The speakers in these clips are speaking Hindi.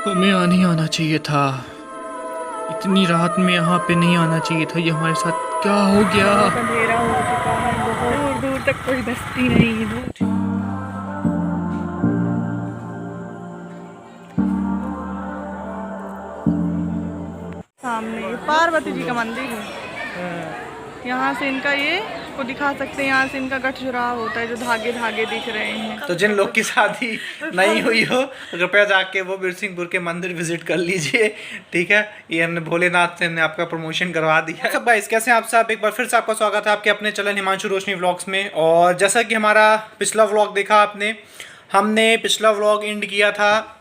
हमें नहीं आना चाहिए था। इतनी रात में यहाँ पे नहीं आना चाहिए था। ये हमारे साथ क्या हो गया? बहुत अंधेरा हो चुका है, बहुत दूर दूर तक कोई बस्ती नहीं है। दूर सामने पार्वती जी का मंदिर है। यहाँ से इनका ये को दिखा सकते हैं, यहाँ से इनका गठजुराव होता है, जो धागे धागे दिख रहे हैं। तो जिन लोग की शादी नहीं हुई हो कृपया जाके वो बिरसिंहपुर के मंदिर विजिट कर लीजिए। ठीक है, ये हमने भोलेनाथ से हमने आपका प्रमोशन करवा दिया। सब भाई कैसे हैं आप सब? एक बार फिर से आपका स्वागत है आपके अपने चैनल हिमांशु रोशनी व्लॉग्स में। और जैसा कि हमारा पिछला व्लॉग देखा आपने, हमने पिछला व्लॉग एंड किया था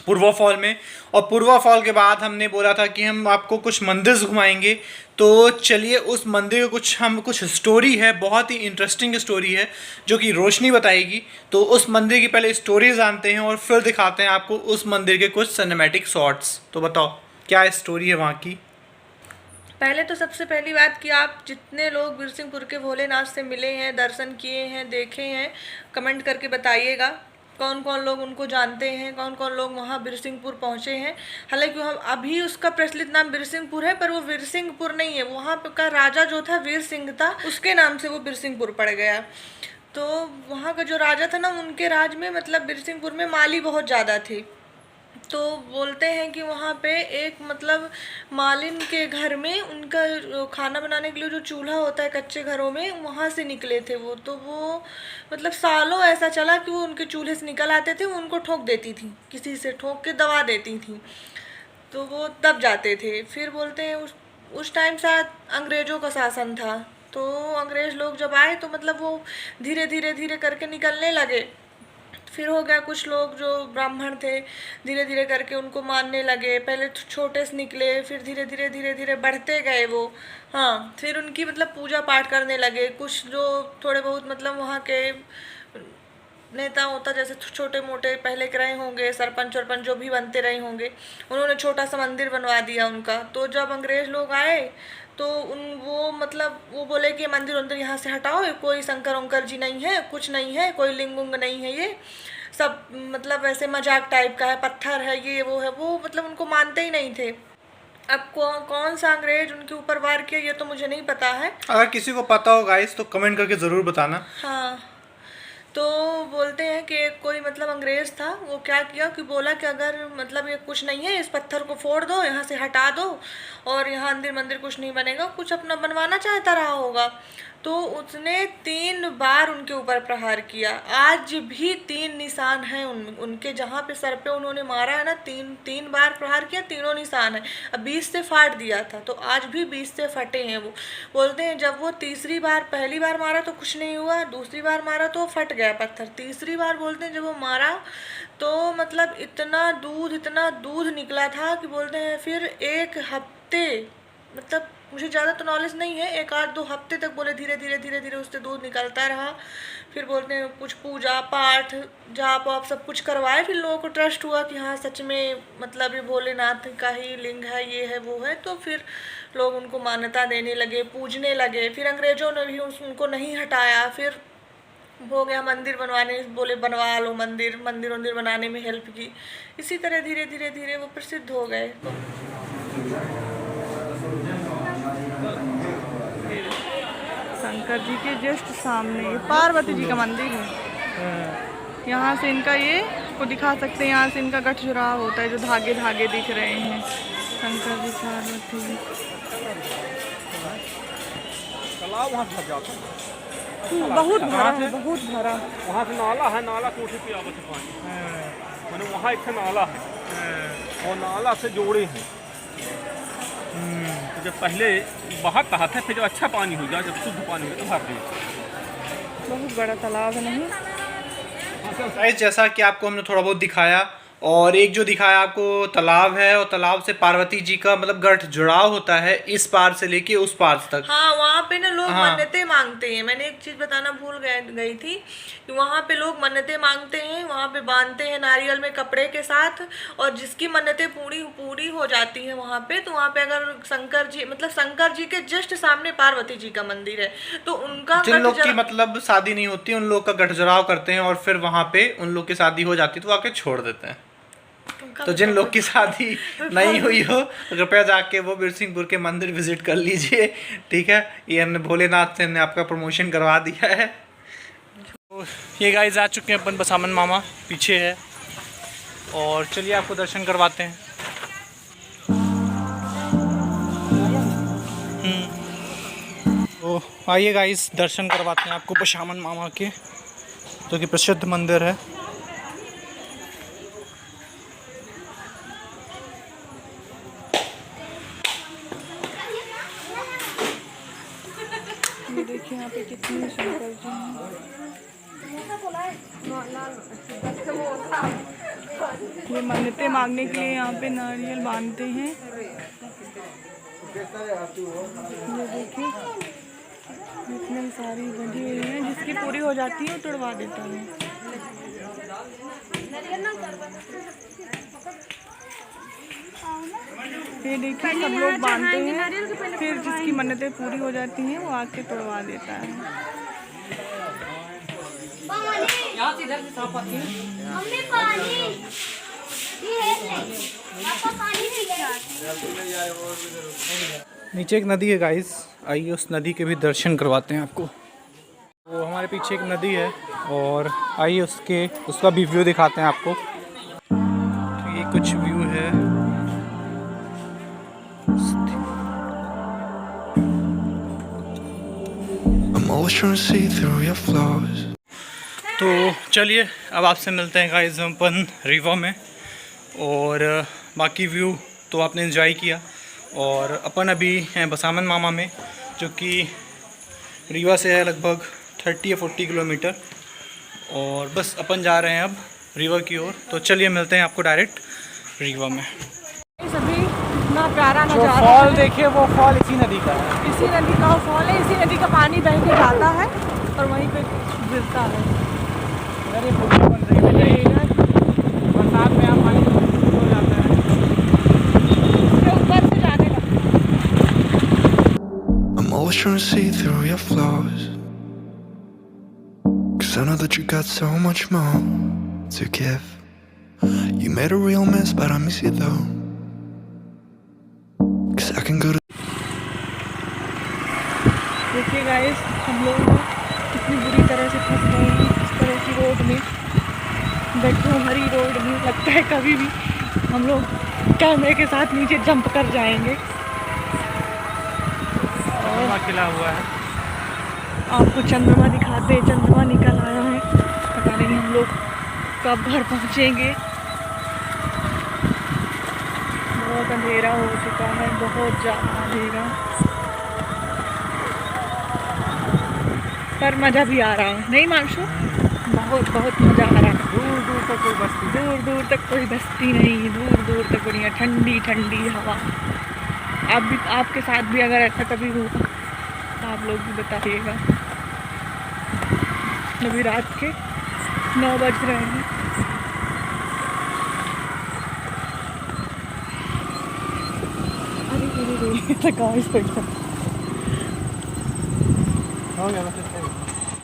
पूर्वा फॉल में। और पूर्वा फॉल के बाद हमने बोला था कि हम आपको कुछ मंदिर घुमाएंगे। तो चलिए उस मंदिर का कुछ स्टोरी है, बहुत ही इंटरेस्टिंग स्टोरी है जो कि रोशनी बताएगी। तो उस मंदिर की पहले स्टोरी जानते हैं और फिर दिखाते हैं आपको उस मंदिर के कुछ सिनेमैटिक शॉट्स। तो बताओ क्या स्टोरी है वहाँ की? पहले तो सबसे पहली बात कि आप जितने लोग बिरसिंहपुर के भोलेनाथ से मिले हैं, दर्शन किए हैं, देखे हैं, कमेंट करके बताइएगा कौन कौन लोग उनको जानते हैं, कौन कौन लोग वहाँ बिरसिंहपुर पहुँचे हैं। हालांकि हम अभी उसका प्रचलित नाम बिरसिंहपुर है, पर वो बिरसिंहपुर नहीं है। वहाँ का राजा जो था वीर सिंह था, उसके नाम से वो बिरसिंहपुर पड़ गया। तो वहाँ का जो राजा था ना, उनके राज में मतलब बिरसिंहपुर में माली बहुत ज़्यादा थे। तो बोलते हैं कि वहाँ पे एक मतलब मालिन के घर में उनका खाना बनाने के लिए जो चूल्हा होता है कच्चे घरों में, वहाँ से निकले थे वो। तो वो मतलब सालों ऐसा चला कि वो उनके चूल्हे से निकल आते थे, वो उनको ठोक देती थी, किसी से ठोक के दबा देती थी, तो वो दब जाते थे। फिर बोलते हैं उस टाइम शायद अंग्रेज़ों का शासन था। तो अंग्रेज़ लोग जब आए तो मतलब वो धीरे धीरे धीरे करके निकलने लगे। फिर हो गया, कुछ लोग जो ब्राह्मण थे धीरे धीरे करके उनको मानने लगे। पहले तो छोटे से निकले, फिर धीरे धीरे धीरे धीरे बढ़ते गए वो। हाँ, फिर उनकी मतलब पूजा पाठ करने लगे। कुछ जो थोड़े बहुत मतलब वहाँ के नेता होता, जैसे छोटे मोटे पहले के रहे होंगे, सरपंच वरपंच जो भी बनते रहे होंगे, उन्होंने छोटा सा मंदिर बनवा दिया उनका। तो जब अंग्रेज़ लोग आए तो वो मतलब वो बोले कि मंदिर वंदिर यहाँ से हटाओ, ये कोई शंकर वंकर जी नहीं है, कुछ नहीं है, कोई लिंग उंग नहीं है, ये सब मतलब ऐसे मजाक टाइप का है, पत्थर है, ये वो है। वो मतलब उनको मानते ही नहीं थे। अब कौन सा अंग्रेज उनके ऊपर वार किया ये तो मुझे नहीं पता है। अगर किसी को पता हो गाइस तो कमेंट करके ज़रूर बताना। हाँ, तो बोलते हैं कि कोई मतलब अंग्रेज़ था, वो क्या किया कि बोला कि अगर मतलब ये कुछ नहीं है, इस पत्थर को फोड़ दो, यहाँ से हटा दो, और यहाँ मंदिर मंदिर कुछ नहीं बनेगा। कुछ अपना बनवाना चाहता रहा होगा। तो उसने 3 बार उनके ऊपर प्रहार किया। आज भी 3 निशान हैं उनके, जहाँ पे सर पे उन्होंने मारा है ना, 3 बार प्रहार किया, तीनों निशान है। अब 20 से फाड़ दिया था, तो आज भी 20 से फटे हैं वो। बोलते हैं जब वो तीसरी बार, पहली बार मारा तो कुछ नहीं हुआ, दूसरी बार मारा तो फट गया पत्थर, तीसरी बार बोलते हैं जब वो मारा तो मतलब इतना दूध निकला था कि बोलते हैं फिर 1 हफ्ते, मतलब मुझे ज़्यादा तो नॉलेज नहीं है, 1-8-2 हफ्ते तक बोले धीरे धीरे धीरे धीरे उससे दूध निकलता रहा। फिर बोलते हैं कुछ पूजा पाठ जाप आप सब कुछ करवाए। फिर लोगों को ट्रस्ट हुआ कि हाँ सच में मतलब ये भोलेनाथ का ही लिंग है, ये है वो है। तो फिर लोग उनको मान्यता देने लगे, पूजने लगे। फिर अंग्रेज़ों ने भी उनको नहीं हटाया। फिर हो गया मंदिर बनवाने, बोले बनवा लो मंदिर, मंदिर वंदिर बनाने में हेल्प की। इसी तरह धीरे धीरे धीरे वो प्रसिद्ध हो गए। तो शंकर जी के जस्ट सामने पार्वती जी का मंदिर है। यहाँ से इनका ये को दिखा सकते हैं, यहाँ से इनका गठजुराव होता है, जो धागे धागे दिख रहे हैं। शंकर जी पार्वती जी तालाब वहाँ से जाता है, बहुत भरा है, बहुत भरा। वहाँ से नाला है, नाला कोठी पे आवत है पानी। मैंने वहाँ एक नाला है और नाला से जोड़े हैं। तो जब पहले बाहर कहा था, फिर जब अच्छा पानी हो जाए, जब शुद्ध पानी हो तो भर दिए। बहुत बड़ा तालाब है। नहीं गाइस जैसा कि आपको हमने थोड़ा बहुत दिखाया, और एक जो दिखाया आपको तालाब है, और तालाब से पार्वती जी का मतलब गठ जुड़ाव होता है इस पार से लेके उस पार तक। हाँ, वहाँ पे ना लोग हाँ। मन्नतें मांगते हैं। मैंने एक चीज़ बताना भूल गई थी कि वहाँ पे लोग मन्नतें मांगते हैं, वहाँ पे बांधते हैं नारियल में कपड़े के साथ, और जिसकी मन्नतें पूरी पूरी हो जाती है वहाँ पे, तो वहाँ पे अगर शंकर जी मतलब शंकर जी के जस्ट सामने पार्वती जी का मंदिर है, तो उनका जिन लोग की मतलब शादी नहीं होती उन लोग का गठ जुड़ाव करते हैं, और फिर वहाँ पे उन लोग की शादी हो जाती है तो आके छोड़ देते हैं। तो जिन लोग की शादी नहीं हुई हो कृपया जाके वो बिरसिंहपुर के मंदिर विजिट कर लीजिए, ठीक है। ये हमने भोलेनाथ से हमने आपका प्रमोशन करवा दिया है। तो ये गाइस आ चुके हैं अपन बसामन मामा पीछे है, और चलिए आपको दर्शन करवाते हैं। तो आइए गाइस दर्शन करवाते हैं आपको बसामन मामा के, जो कि प्रसिद्ध मंदिर है। ये देखिए यहाँ पे कितने शंकर जी हैं। ये मन्नतें मांगने के लिए यहाँ पे नारियल बांधते हैं। ये देखिए इतनी सारी बंधी हुई हैं, जिसकी पूरी हो जाती है वो तोड़वा देता है। ये देखिए सब लोग बांधते हैं, फिर जिसकी मन्नतें पूरी हो जाती हैं वो आके तोड़वा देता है। नीचे एक नदी है गाइस, आइए उस नदी के भी दर्शन करवाते हैं आपको। वो हमारे पीछे एक नदी है, और आइए उसका भी व्यू दिखाते हैं आपको। तो ये कुछ व्यू है। तो चलिए अब आपसे मिलते हैं गाइस अपन रीवा में, और बाकी व्यू तो आपने एंजॉय किया। और अपन अभी हैं बसामन मामा में, जो कि रीवा से है लगभग 30 या 40 किलोमीटर, और बस अपन जा रहे हैं अब रीवा की ओर। तो चलिए मिलते हैं आपको डायरेक्ट रीवा में। सभी इतना प्यारा जो नजारा फॉल है। देखिए वो फॉल इसी नदी का है। इसी नदी का फॉल है, इसी नदी का पानी बह के जाता है और वहीं पे गिरता है। अरे पुलिया बन रही है, बरसात में यहाँ पानी हो जाता है। इसके ऊपर से जाने लगता है। I'm always trying to see through your flaws, 'cause I know that you got so much more to give. You made a real mess, but I miss you though, 'cause I can go to देखिए गाइस हम लोग कितनी बुरी तरह से फंस गए हैं इस तरह की रोड में। बैठो हरी रोड में लगता है कभी भी हम लोग कैमरे के साथ नीचे जंप कर जाएंगे। चंद्रमा खिला हुआ है। आपको चंद्रमा दिखाते, चंद्रमा निकल आया है। पता नहीं हम लोग कब घर पहुंचेंगे। बहुत अंधेरा हो चुका है, बहुत ज़्यादा अंधेरा, पर मज़ा भी आ रहा है। नहीं मानशु, बहुत बहुत मज़ा आ रहा है। दूर दूर तक कोई बस्ती नहीं। दूर दूर तक कोई बस्ती नहीं, दूर दूर तक बढ़िया ठंडी ठंडी हवा। आपके साथ भी अगर ऐसा कभी हुआ तो आप लोग भी बताइएगा। अभी रात के 9 बज रहे हैं। अरे गाइस हो गया बस।